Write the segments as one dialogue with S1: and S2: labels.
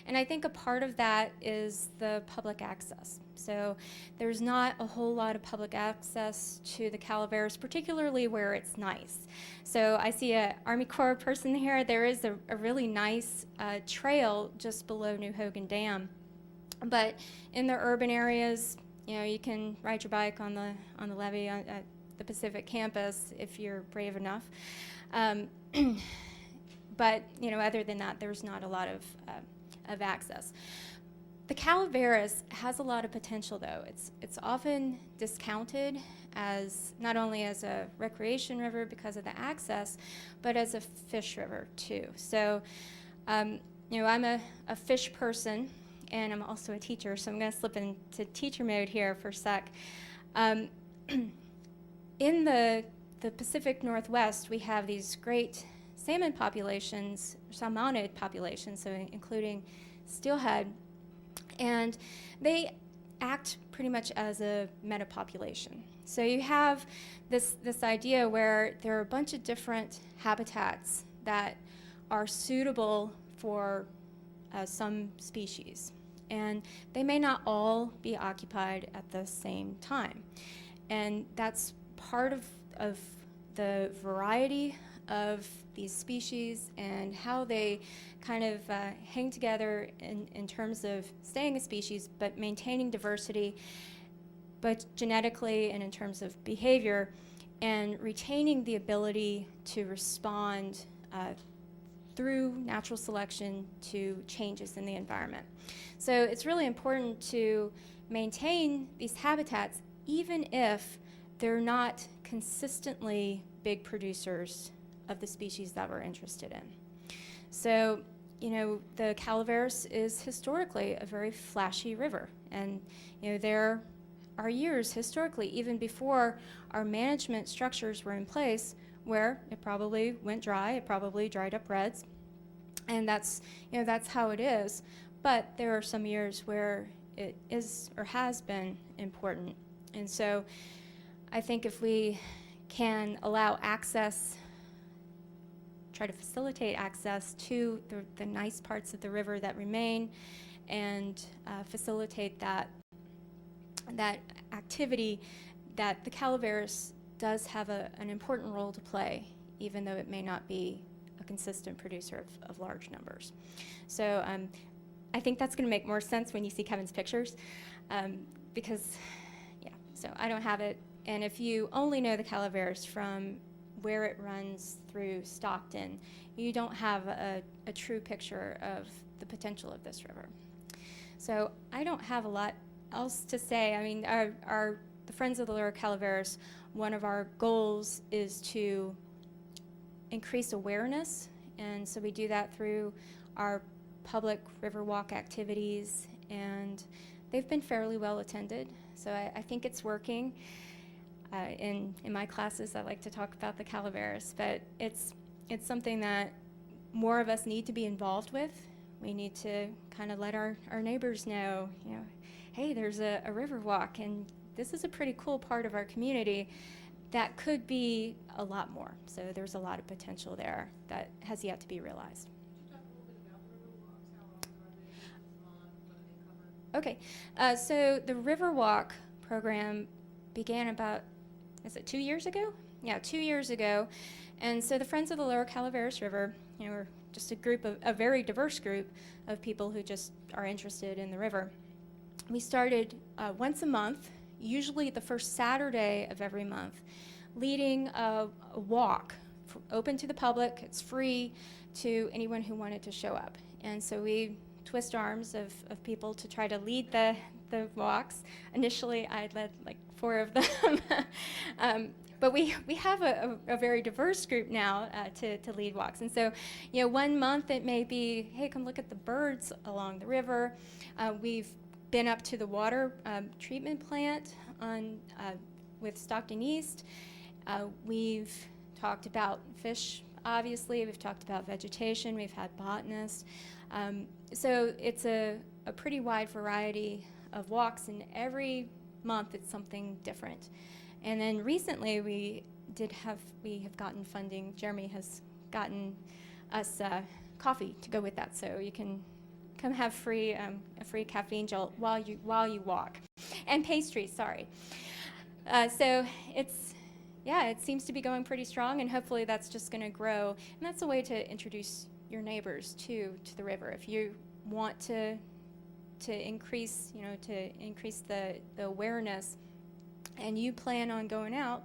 S1: And I think a part of that is the public access. So there's not a whole lot of public access to the Calaveras, particularly where it's nice. So I see an Army Corps person here. There is a really nice trail just below New Hogan Dam. But in the urban areas, you can ride your bike on the levee at the Pacific campus if you're brave enough. But other than that, there's not a lot of access. The Calaveras has a lot of potential, though. It's often discounted as not only as a recreation river because of the access, but as a fish river too. So, I'm a fish person, and I'm also a teacher, so I'm going to slip into teacher mode here for a sec. In the Pacific Northwest, we have these great salmon populations, salmonid populations, so including steelhead, and they act pretty much as a metapopulation. So you have this idea where there are a bunch of different habitats that are suitable for some species, and they may not all be occupied at the same time. And that's part of the variety of these species and how they kind of hang together in terms of staying a species but maintaining diversity, both genetically and in terms of behavior, and retaining the ability to respond through natural selection to changes in the environment. So it's really important to maintain these habitats even if they're not consistently big producers of the species that we're interested in. So, the Calaveras is historically a very flashy river, and there are years historically, even before our management structures were in place, where it probably went dry, it probably dried up reds, and that's how it is. But there are some years where it is or has been important, and so I think if we can allow access, try to facilitate access to the nice parts of the river that remain, and facilitate that activity, that the Calaveras does have an important role to play, even though it may not be a consistent producer of large numbers. So I think that's going to make more sense when you see Kevin's pictures, because, so I don't have it. And if you only know the Calaveras from where it runs through Stockton, you don't have a true picture of the potential of this river. So I don't have a lot else to say. I mean, the Friends of the Lower Calaveras, one of our goals is to increase awareness, and so we do that through our public river walk activities, and they've been fairly well attended, so I think it's working. In my classes, I like to talk about the Calaveras, but it's something that more of us need to be involved with. We need to kind of let our neighbors know, hey, there's a river walk, and this is a pretty cool part of our community that could be a lot more. So there's a lot of potential there that has yet to be realized.
S2: Could you talk a little bit about the river walks? How long are they? What do they cover?
S1: Okay, so the River Walk program began about, is it 2 years ago? Yeah, 2 years ago. And so the Friends of the Lower Calaveras River, we're just a very diverse group of people who just are interested in the river. We started once a month, usually the first Saturday of every month, leading a walk open to the public. It's free to anyone who wanted to show up. And so we twist arms of people to try to lead the walks. Initially, I led like 4 of them. But we have a very diverse group now to lead walks. And so, one month it may be, hey, come look at the birds along the river. We've been up to the water treatment plant with Stockton East. We've talked about fish, obviously. We've talked about vegetation. We've had botanists. So it's a pretty wide variety of walks, and every month it's something different. And then recently we have gotten funding. Jeremy has gotten us coffee to go with that, so you can come have a free caffeine jolt while you walk, and pastries. Sorry. So it seems to be going pretty strong, and hopefully that's just going to grow. And that's a way to introduce your neighbors to the river. If you want to increase the awareness, and you plan on going out,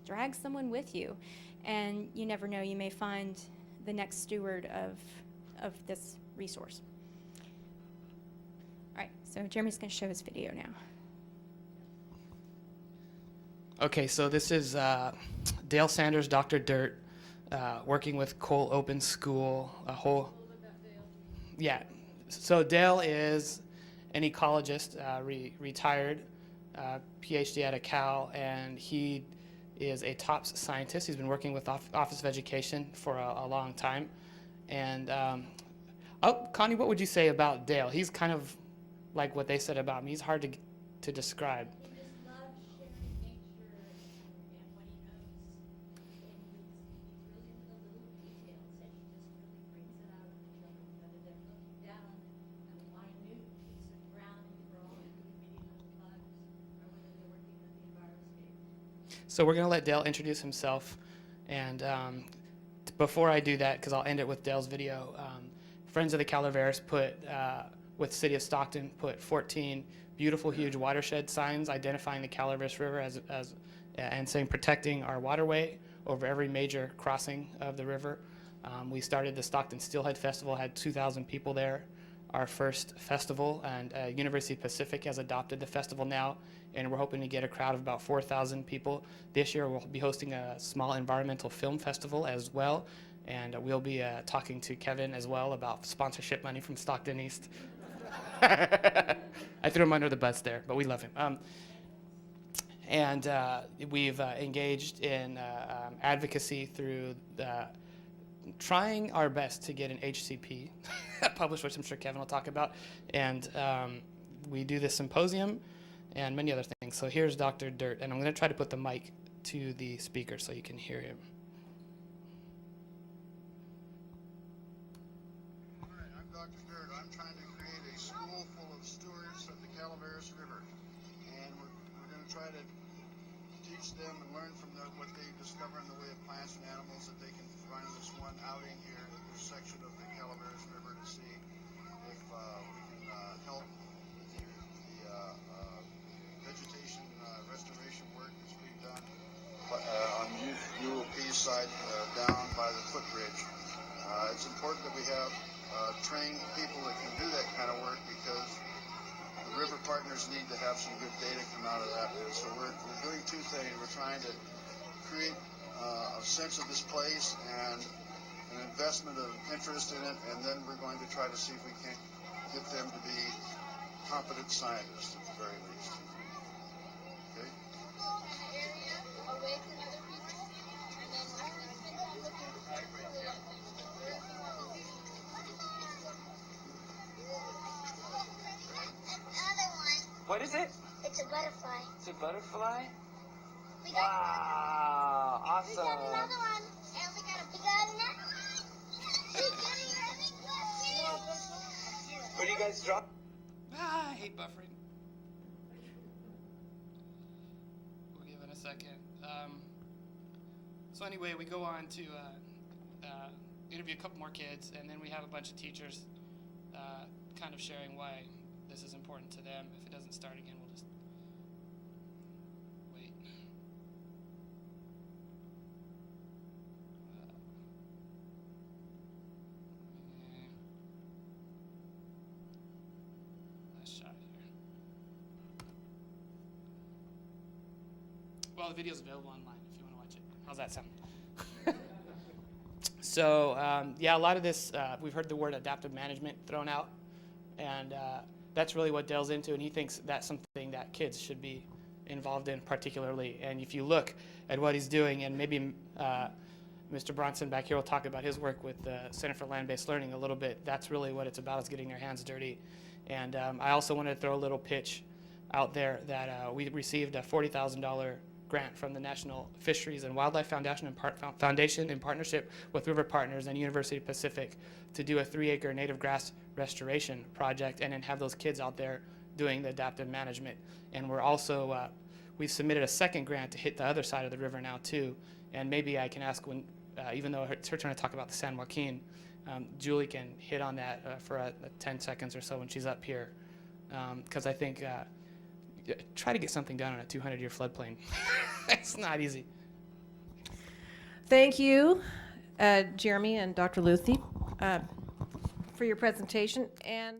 S1: drag someone with you, and you never know, you may find the next steward of this resource. All right, so Jeremy's going to show his video now.
S3: Okay, so this is Dale Sanders, Dr. Dirt, working with Cole Open School, Yeah, so Dale is an ecologist, retired, PhD out of Cal, and he is a top scientist. He's been working with Office of Education for a long time. And, Connie, what would you say about Dale? He's kind of like what they said about me. He's hard to describe.
S4: He just loves sharing nature and what he knows. And he's really into the little details, and he just really brings it out of the children, whether they're looking down at a minute piece of ground for all the itty-bitty little bugs, or whether they're working with the enviroscape.
S3: So we're going to let Dale introduce himself. And before I do that, because I'll end it with Dale's video, Friends of the Calaveras with City of Stockton, put 14 beautiful, huge watershed signs identifying the Calaveras River and saying protecting our waterway over every major crossing of the river. We started the Stockton Steelhead Festival, had 2,000 people there, our first festival, and University Pacific has adopted the festival now, and we're hoping to get a crowd of about 4,000 people. This year we'll be hosting a small environmental film festival as well, and we'll be talking to Kevin as well about sponsorship money from Stockton East. I threw him under the bus there, but we love him. And we've engaged in advocacy through trying our best to get an HCP published, which I'm sure Kevin will talk about. And we do this symposium and many other things. So here's Dr. Dirt, and I'm going to try to put the mic to the speaker so you can hear him.
S5: All right, I'm Dr. Dirt. I'm trying to create a school full of stewards of the Calaveras River. And we're going to try to teach them and learn from what they discover in the way of plants and animals that they can find this one outing here at this section of the Calaveras River to see if we can help with the vegetation restoration work that's being done on UOP side down by the footbridge. It's important that we have trained people that can do that kind of work, because the river partners need to have some good data come out of that. And so we're doing two things. We're trying to create a sense of this place and an investment of interest in it, and then we're going to try to see if we can get them to be competent scientists at the very least. Okay?
S6: What is it?
S7: It's a butterfly.
S6: It's a butterfly?
S7: We got
S6: Wow,
S7: We got
S6: awesome.
S7: another one, and we got a big one.
S6: What do you guys draw?
S3: I hate buffering. We'll give it a second. So anyway, we go on to interview a couple more kids, and then we have a bunch of teachers kind of sharing why this is important to them. If it doesn't start again, we'll just wait. Last shot here. Well, the video's available online if you want to watch it. How's that sound? So, a lot of this, we've heard the word adaptive management thrown out, and that's really what Dale's into, and he thinks that's something that kids should be involved in particularly. And if you look at what he's doing, and maybe Mr. Bronson back here will talk about his work with the Center for Land-Based Learning a little bit, that's really what it's about, is getting their hands dirty. And I also wanted to throw a little pitch out there that we received a $40,000 grant from the National Fisheries and Wildlife Foundation in partnership with River Partners and University of Pacific to do a 3-acre native grass restoration project, and then have those kids out there doing the adaptive management. And we're also, we've submitted a second grant to hit the other side of the river now too. And maybe I can ask when, even though it's her turn to talk about the San Joaquin, Julie can hit on that for 10 seconds or so when she's up here. Because I think, try to get something done on a 200-year floodplain. It's not easy.
S8: Thank you, Jeremy and Dr. Luthey, for your presentation. And